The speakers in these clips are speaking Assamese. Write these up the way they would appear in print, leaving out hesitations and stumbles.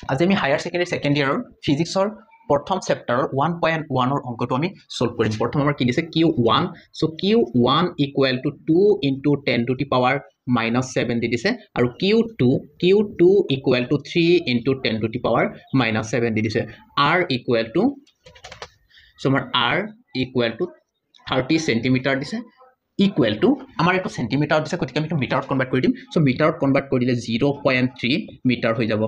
আজি আমি হায়াৰ ছেকেণ্ডাৰী ছেকেণ্ড ইয়াৰৰ ফিজিক্সৰ প্ৰথম চেপ্টাৰৰ 1.1 ৰ অংকটো আমি সলভ কৰিম প্ৰথম আমাৰ কি দিছে q1 so q1 equal to 2 into 10 to the power -7 দি দিছে আৰু q2 equal to 3 into 10 to the power -7 দি দিছে r ইকুৱেল টু সো আমাৰ r ইকুৱেল টু 30 সেন্টিমিটাৰ দিছে equal to আমাৰ এটো সেন্টিমিটাৰ দিছে গতিকে আমি মিটাৰত কনভাৰ্ট কৰি দিম সো মিটাৰত কনভাৰ্ট কৰিলে 0.3 মিটাৰ হৈ যাব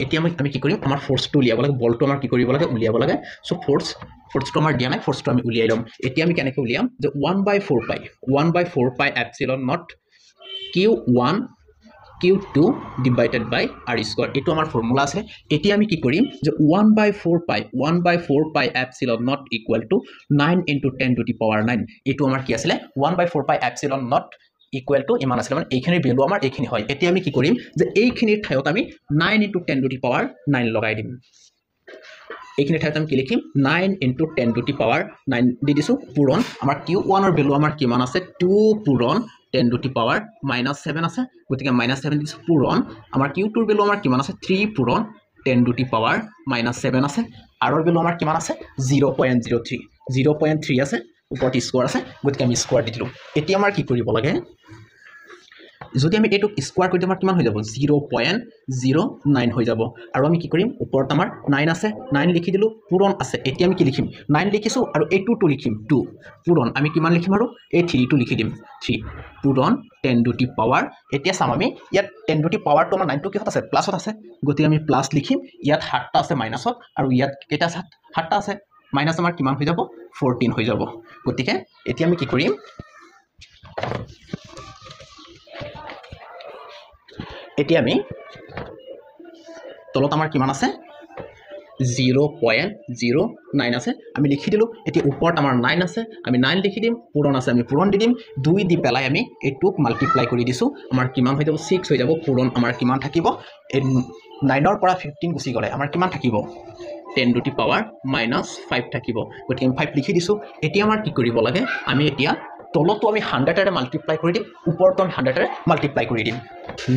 এতিয়া আমি কি কৰিম আমাৰ ফোৰ্সটো উলিয়াব লাগে বলটো আমাৰ কি কৰিব লাগে উলিয়াব লাগে সো ফোৰ্সটো আমাৰ দিয়া নাই ফোৰ্সটো আমি উলিয়াই লম এতিয়া আমি কেনেকৈ উলিয়াম যে 1/4 পাই epsilon not q1 q2 divided by r square এটো আমাৰ ফৰ্মুলা আছে এতিয়া আমি কি কৰিম যে 1/4 পাই epsilon not equal to 9 into 10 to the power 9 এটো আমাৰ কি আছিল 1/4 পাই epsilon not equal to ইমান আছিল মানে এইখিনিৰ ভ্যালু আমাৰ এইখিনি হয় এতিয়া আমি কি কৰিম যে এইখিনিৰ ঠাইত আমি 9 into 10 to the power 9 লগাই দিম এইখিনি ঠাইত আমি কি লিখিম 9 into 10 to the power 9 দি দিছো পূৰণ আমাৰ q1 ৰ ভ্যালু আমাৰ কিমান আছে 2 পূৰণ 10 to the power -7 আছে গতিকে -7 দিছ পূৰণ আমাৰ q2 ৰ ভ্যালু আমাৰ কিমান আছে 3 পূৰণ 10 to the power -7 আছে r ৰ ভ্যালু আমাৰ কিমান আছে 0.03 আছে ওপৰত স্কয়াৰ আছে গতিকে আমি স্কয়াৰ দি দিলো এতিয়া আমাৰ কি কৰিব লাগে যদি আমি এটো স্কয়াৰ কৰি দিম কিমান হৈ যাব 0.09 হৈ যাব আৰু আমি কি কৰিম ওপৰত আমাৰ 9 আছে 9 লিখি দিলো পূৰণ আছে এতিয়া আমি কি লিখিম 9 লিখিছো আৰু এই 2 লিখিম 2 পূৰণ আমি কিমান লিখিম আৰু এই 3 টো লিখি দিম 3 পূৰণ 10 টু দি পাৱাৰ এতিয়া চাম আমি ইয়াত 10 টু দি পাৱাৰটো আমাৰ 9 টো কিহত আছে প্লাসত আছে গতিকে আমি প্লাস লিখিম ইয়াত 7টা আছে মাইনাসত আৰু ইয়াত কেইটা 7টা আছে মাইনাস আমাৰ কিমান হৈ যাব 14 হৈ যাব গতিকে এতিয়া আমি কি কৰিম এতিয়া আমি তলত আমাৰ কিমান আছে 0.09 আছে আমি লিখি দিলো এতিয়া ওপৰত আমাৰ 9 আছে আমি 9 লিখি দিম পূৰণ আছে আমি পূৰণ দি দিম 2 দি পেলাই আমি এটুক মাল্টিপ্লাই কৰি দিছো আমাৰ কিমান হৈ যাব 6 হৈ যাব পূৰণ আমাৰ কিমান থাকিব 9 ৰ পৰা 15 গুচি গলে আমাৰ কিমান থাকিব 10 টু দি পাৱাৰ -5 থাকিব গতিকে আমি 5 লিখি দিছো এতিয়া আমাৰ কি কৰিব লাগে আমি এতিয়া তলতো আমি 100 এৰে মাল্টিপ্লাই কৰি দিম ওপৰতো আমি 100 এৰে মাল্টিপ্লাই কৰি দিম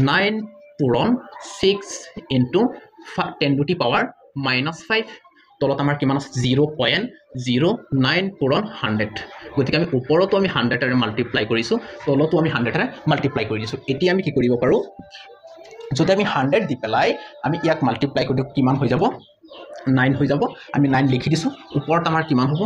9 পূৰণ 6 ইনটু 10 টু দি পাৱাৰ -5 তলত আমাৰ কিমান আছে 0.09 পূৰণ 100 গতিকে আমি ওপৰতো আমি 100 এৰে মাল্টিপ্লাই কৰিছো তলতো আমি 100 এৰে মাল্টিপ্লাই কৰি দিছো এতিয়া আমি কি কৰিব পাৰো যদি আমি 100 দি পেলাই আমি ইয়াক মাল্টিপ্লাই কৰি কিমান হৈ যাব 9 হৈ যাব আমি 9 লিখি দিছো ওপৰত আমাৰ কিমান হ'ব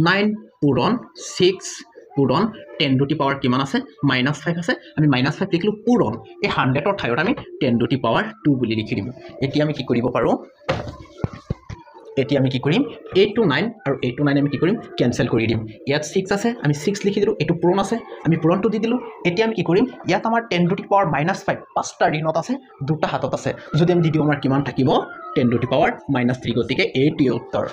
9 পূৰণ 6 পূৰণ 10 টু দি পাৱাৰ কিমান আছে -5 আছে আমি -5 লিখলো পূৰণ এই 100 ৰ ঠাইত আমি 10 টু দি পাৱাৰ 2 বুলি লিখি দিম এতিয়া আমি কি কৰিব পাৰো এতিয়া আমি কি কৰিম 8 to 9 আৰু 8 to 9 আমি কি কৰিম ক্যান্সেল কৰি দিম ইয়াত 6 আছে আমি 6 লিখি দিলো এটো পূৰণ আছে আমি পূৰণটো দি দিলো এতিয়া আমি কি কৰিম ইয়াত আমাৰ 10 টু দি পাৱাৰ -5 পাঁচটা ঋণত আছে দুটা হাতত আছে যদি আমি দি দিও আমাৰ কিমান থাকিব 10 টু দি পাৱাৰ -3 গতিকে 8 উত্তৰ